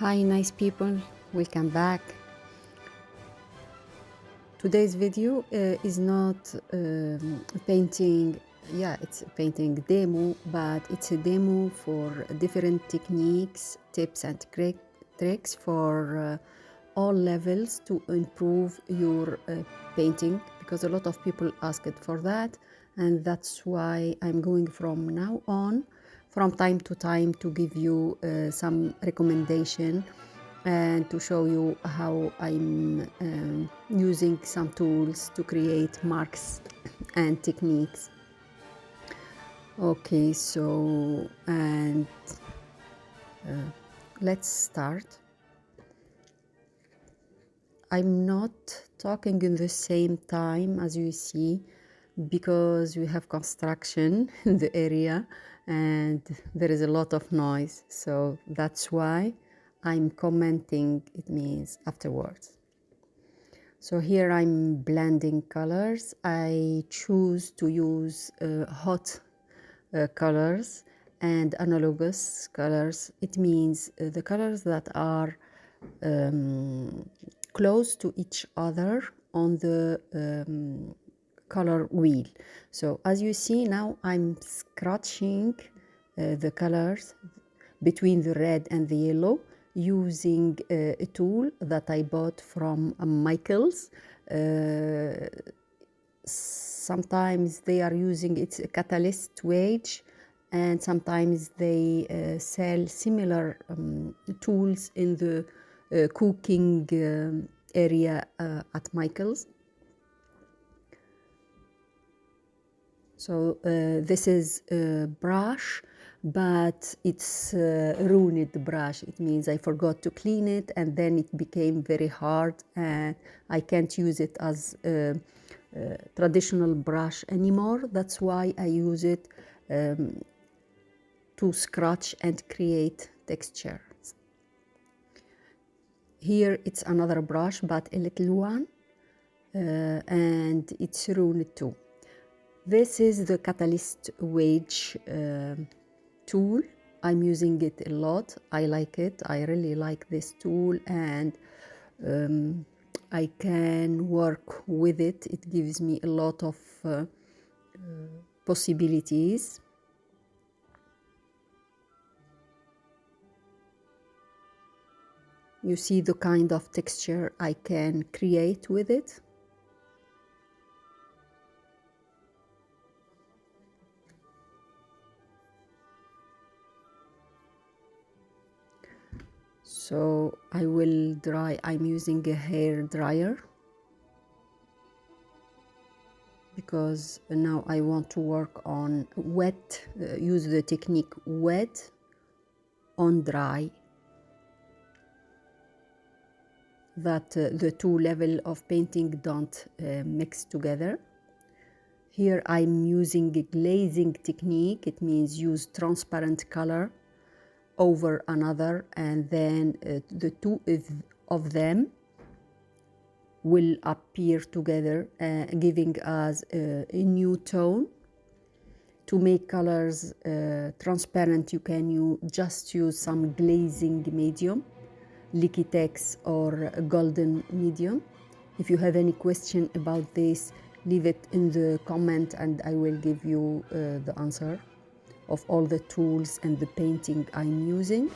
Hi, nice people, welcome back. Today's video is not painting, it's a painting demo, but it's a demo for different techniques, tips, and tricks for all levels to improve your painting, because a lot of people asked for that, and that's why I'm going from now on, from time to time, to give you some recommendation and to show you how I'm using some tools to create marks and techniques. Okay, so let's start. I'm not talking in the same time as you see because we have construction in the area and there is a lot of noise, so that's why I'm commenting, it means afterwards. So here I'm blending colors. I choose to use hot colors and analogous colors. It means the colors that are close to each other on the color wheel. So as you see now, I'm scratching the colors between the red and the yellow using a tool that I bought from Michaels. Sometimes they are using it's a catalyst wedge, and sometimes they sell similar tools in the cooking area at Michaels. So this is a brush, but it's a ruined brush. It means I forgot to clean it and then it became very hard and I can't use it as a traditional brush anymore. That's why I use it to scratch and create textures. Here it's another brush, but a little one, and it's ruined too. This is the catalyst wedge tool. I'm using it a lot. I like it. I really like this tool, and I can work with it. It gives me a lot of possibilities. You see the kind of texture I can create with it. So I will dry. I'm using a hair dryer because now I want to work on wet, use the technique wet on dry, that the two level of painting don't mix together. Here I'm using a glazing technique. It means use transparent color over another, and then the two of them will appear together, giving us a new tone. To make colors transparent, you can just use some glazing medium, Liquitex or golden medium. If you have any question about this, leave it in the comment and I will give you the answer of all the tools and the painting I'm using.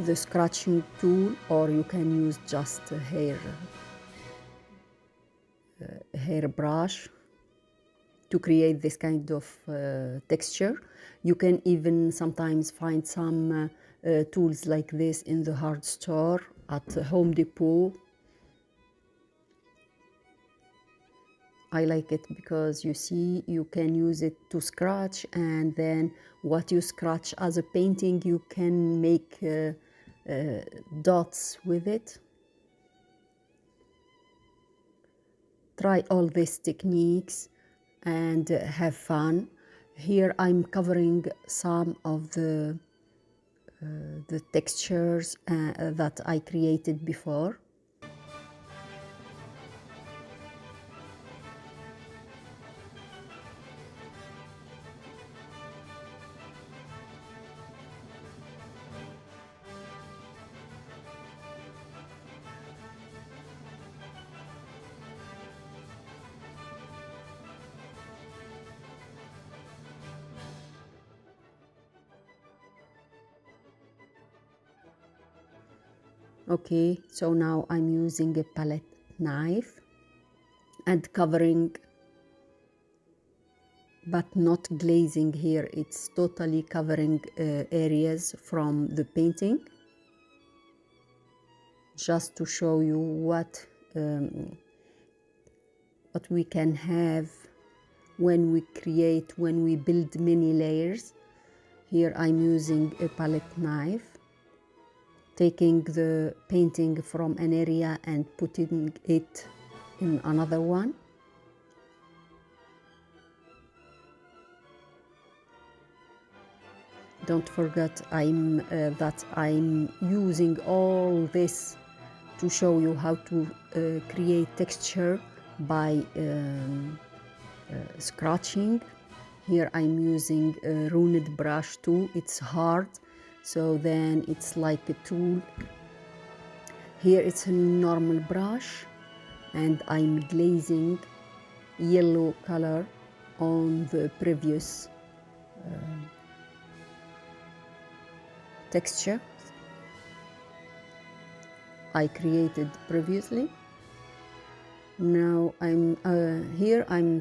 The scratching tool, or you can use just a hair brush to create this kind of texture. You can even sometimes find some tools like this in the hard store at Home Depot. I like it because you see you can use it to scratch, and then what you scratch as a painting you can make dots with it. Try all these techniques and have fun. Here I'm covering some of the textures that I created before. Okay, so now I'm using a palette knife and covering, but not glazing here. It's totally covering areas from the painting, just to show you what we can have when we build many layers. Here I'm using a palette knife, taking the painting from an area and putting it in another one. Don't forget that I'm using all this to show you how to create texture by scratching. Here I'm using a runed brush too. It's hard, so then it's like a tool. Here it's a normal brush, and I'm glazing yellow color on the previous texture I created previously. Now I'm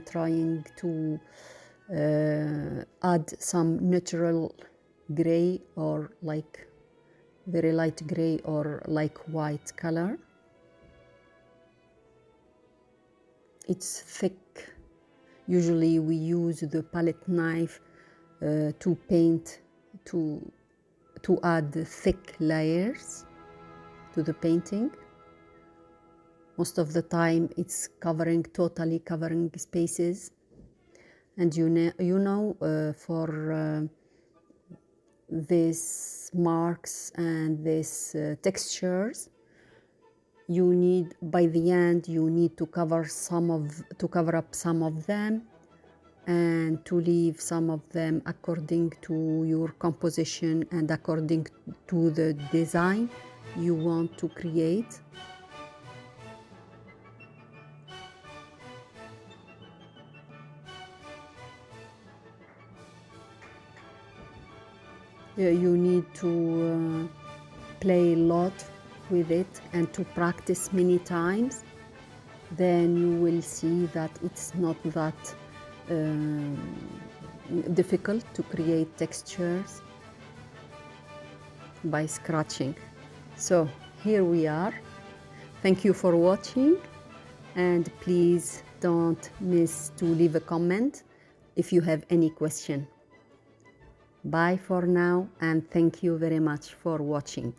trying to add some natural gray, or like very light gray, or like white color. It's thick. Usually we use the palette knife to paint, to add thick layers to the painting. Most of the time it's totally covering spaces. And for these marks and these textures, you need, by the end, you need to cover up some of them, and to leave some of them according to your composition and according to the design you want to create. You need to play a lot with it and to practice many times. Then you will see that it's not that difficult to create textures by scratching. So here we are. Thank you for watching, and please don't miss to leave a comment if you have any question. Bye for now, and thank you very much for watching.